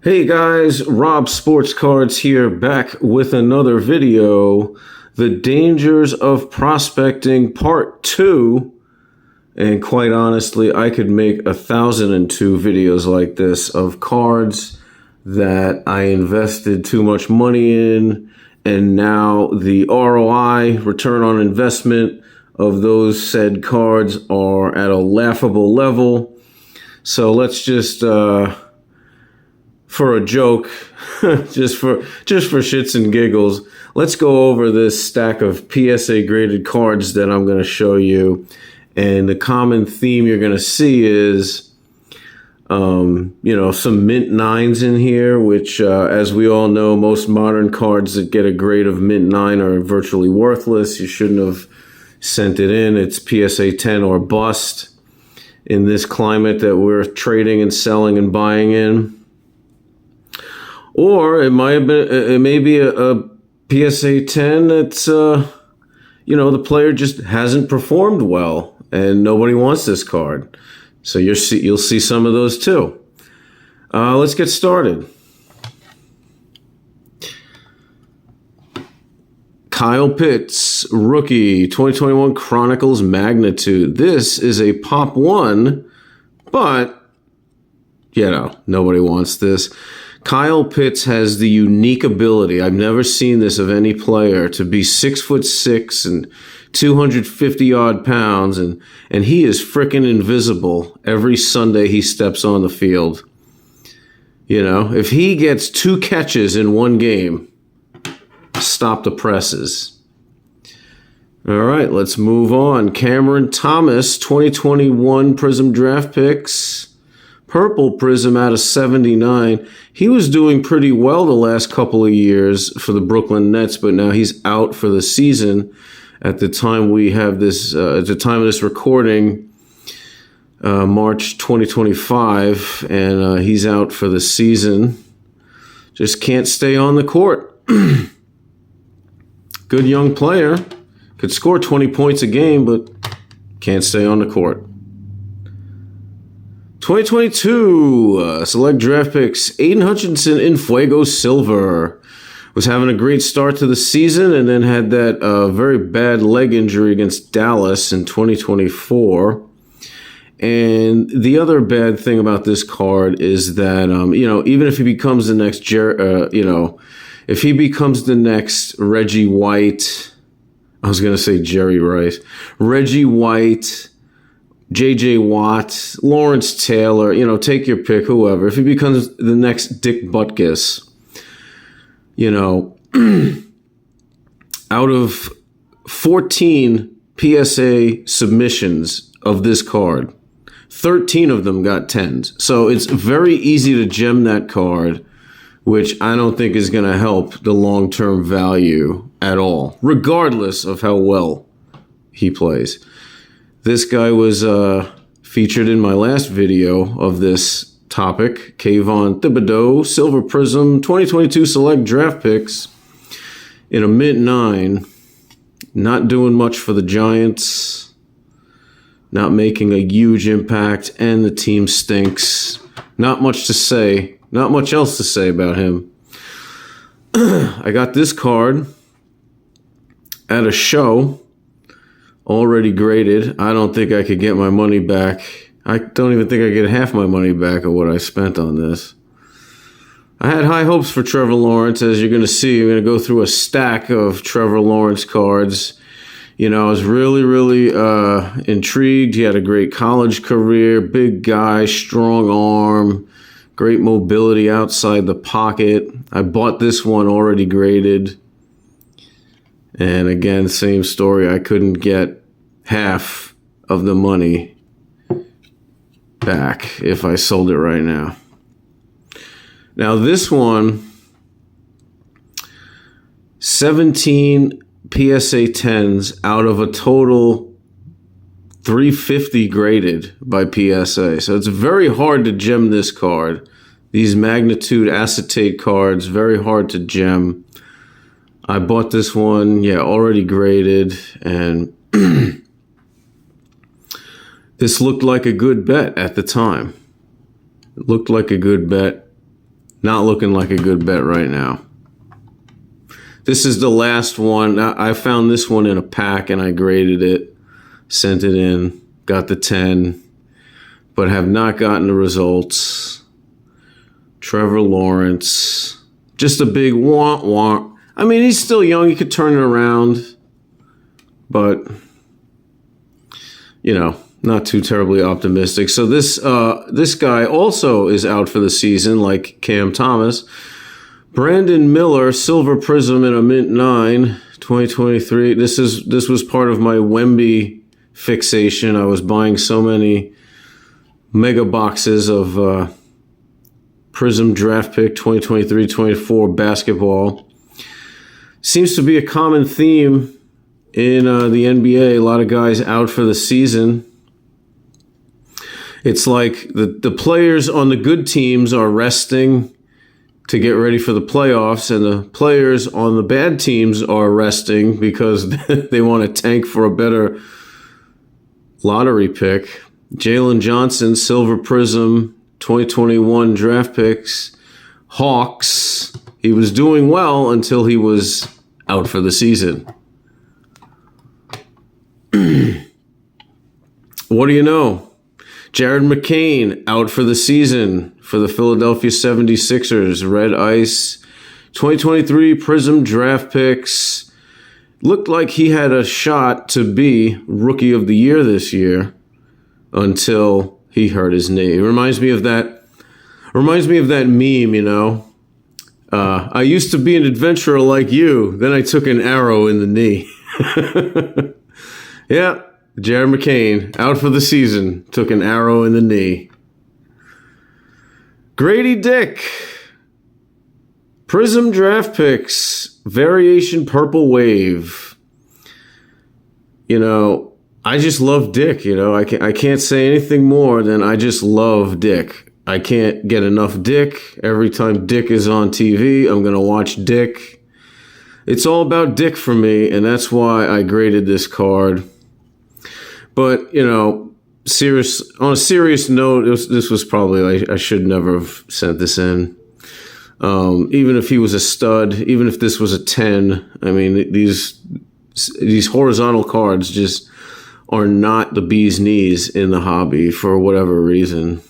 Hey guys, Rob Sports Cards here, back with another video. The Dangers of Prospecting Part 2. And quite honestly, I could make 1,002 videos like this of cards that I invested too much money in, and now the ROI, return on investment, of those said cards are at a laughable level. So let's just for a joke, just for shits and giggles, let's go over this stack of PSA graded cards that I'm going to show you. And the common theme you're going to see is, some mint nines in here, which, as we all know, most modern cards that get a grade of mint 9 are virtually worthless. You shouldn't have sent it in. It's PSA 10 or bust in this climate that we're trading and selling and buying in. Or it may be a PSA 10 that's, the player just hasn't performed well and nobody wants this card. So you'll see some of those too. Let's get started. Kyle Pitts, rookie, 2021 Chronicles Magnitude. This is a pop one, but, nobody wants this. Kyle Pitts has the unique ability, I've never seen this of any player, to be 6'6" and 250 odd pounds, and he is frickin' invisible every Sunday he steps on the field. If he gets 2 catches in one game, stop the presses. All right, let's move on. Cameron Thomas, 2021 Prism Draft Picks. Purple Prism out of 79. He was doing pretty well the last couple of years for the Brooklyn Nets, but now he's out for the season. At the time we have this, at the time of this recording, March 2025, and he's out for the season. Just can't stay on the court. Good young player. Could score 20 points a game, but can't stay on the court. 2022 select draft picks. Aiden Hutchinson in Fuego Silver was having a great start to the season and then had that very bad leg injury against Dallas in 2024. And the other bad thing about this card is that, even if he becomes the next, if he becomes the next Reggie White, I was going to say Jerry Rice, Reggie White, J.J. Watt, Lawrence Taylor, take your pick, whoever. If he becomes the next Dick Butkus, out of 14 PSA submissions of this card, 13 of them got 10s. So it's very easy to gem that card, which I don't think is going to help the long-term value at all, regardless of how well he plays. This guy was featured in my last video of this topic. Kayvon Thibodeau, Silver Prism, 2022 Select Draft Picks in a mint 9. Not doing much for the Giants. Not making a huge impact, and the team stinks. Not much to say. Not much else to say about him. I got this card at a show, already graded. I don't think I could get my money back. I don't even think I get half my money back of what I spent on this. I had high hopes for Trevor Lawrence. As you're going to see, I'm going to go through a stack of Trevor Lawrence cards. I was really, really intrigued. He had a great college career, big guy, strong arm, great mobility outside the pocket. I bought this one already graded. And again, same story. I couldn't get half of the money back if I sold it right now. Now this one, 17 PSA 10s out of a total 350 graded by PSA. So it's very hard to gem this card. These magnitude acetate cards, very hard to gem. I bought this one, already graded, and this looked like a good bet at the time. It looked like a good bet. Not looking like a good bet right now. This is the last one. I found this one in a pack and I graded it, sent it in, got the 10, but have not gotten the results. Trevor Lawrence, just a big wah-wah. I mean, he's still young. He could turn it around, but, you know, not too terribly optimistic. So this guy also is out for the season, like Cam Thomas. Brandon Miller, Silver Prism in a Mint 9, 2023. This was part of my Wemby fixation. I was buying so many mega boxes of Prism Draft Pick 2023-24 basketball. Seems to be a common theme in the NBA. A lot of guys out for the season. It's like the players on the good teams are resting to get ready for the playoffs, and the players on the bad teams are resting because they want to tank for a better lottery pick. Jalen Johnson, Silver Prism, 2021 draft picks. Hawks. He was doing well until he was out for the season. What do you know? Jared McCain out for the season for the Philadelphia 76ers. Red Ice. 2023 Prism draft picks. Looked like he had a shot to be Rookie of the Year this year until he hurt his knee. It reminds me of that meme, you know. I used to be an adventurer like you. Then I took an arrow in the knee. Yeah. Jared McCain, out for the season, took an arrow in the knee. Grady Dick, Prism draft picks, variation purple wave. You know, I just love Dick, you know. I can't say anything more than I just love Dick. I can't get enough Dick. Every time Dick is on TV, I'm going to watch Dick. It's all about Dick for me, and that's why I graded this card. But, you know, on a serious note, this was probably, I should never have sent this in. Even if he was a stud, even if this was a 10, I mean, these horizontal cards just are not the bee's knees in the hobby for whatever reason.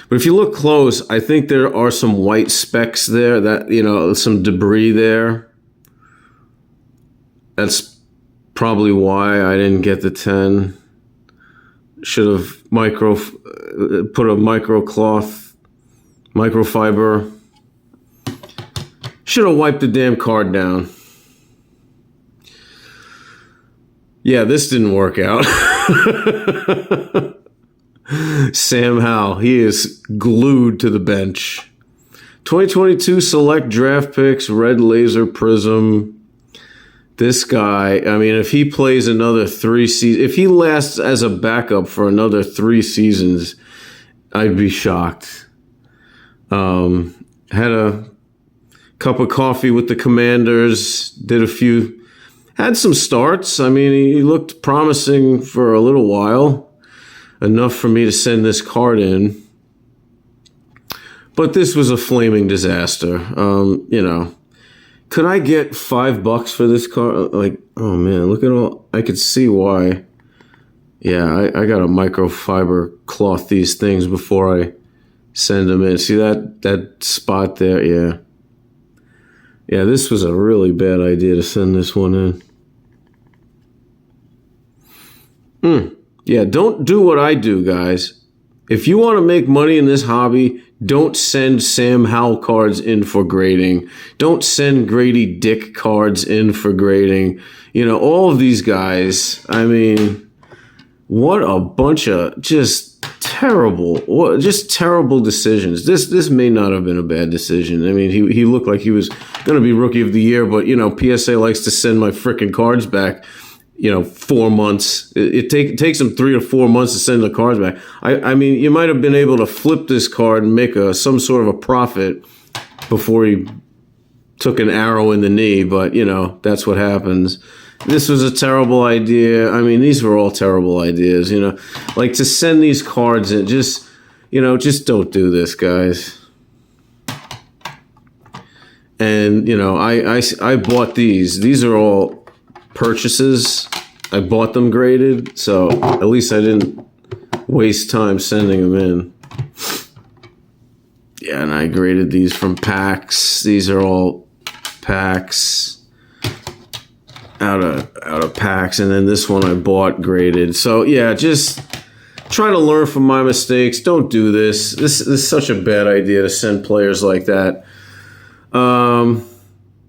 But if you look close, I think there are some white specks there, that, you know, some debris there. That's probably why I didn't get the 10. Should have put a microfiber. Should have wiped the damn card down. Yeah, this didn't work out. Sam Howell, he is glued to the bench. 2022 select draft picks, red laser prism. This guy, I mean, if he plays another 3 seasons, if he lasts as a backup for another 3 seasons, I'd be shocked. Had a cup of coffee with the Commanders, had some starts. I mean, he looked promising for a little while, enough for me to send this card in. But this was a flaming disaster. You know. Could I get $5 for this car? Like, oh man, look at all. I could see why. Yeah, I got to microfiber cloth these things before I send them in. See that spot there? Yeah. Yeah, this was a really bad idea to send this one in. Yeah, don't do what I do, guys. If you want to make money in this hobby, don't send Sam Howell cards in for grading. Don't send Grady Dick cards in for grading. You know, all of these guys, I mean, what a bunch of just terrible decisions. This may not have been a bad decision. I mean, he looked like he was going to be Rookie of the Year, but, you know, PSA likes to send my freaking cards back. You know, 4 months. It takes them 3 or 4 months to send the cards back. I mean, you might have been able to flip this card and make some sort of a profit before he took an arrow in the knee, but, you know, that's what happens. This was a terrible idea. I mean, these were all terrible ideas, you know. Like, to send these cards in, just don't do this, guys. And, I bought these. These are all purchases. I bought them graded, so at least I didn't waste time sending them in. Yeah, and I graded these from packs. These are all packs out of packs, and then this one I bought graded. So yeah, just try to learn from my mistakes. Don't do this. This is such a bad idea to send players like that.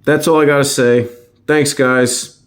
That's all I gotta say. Thanks, guys.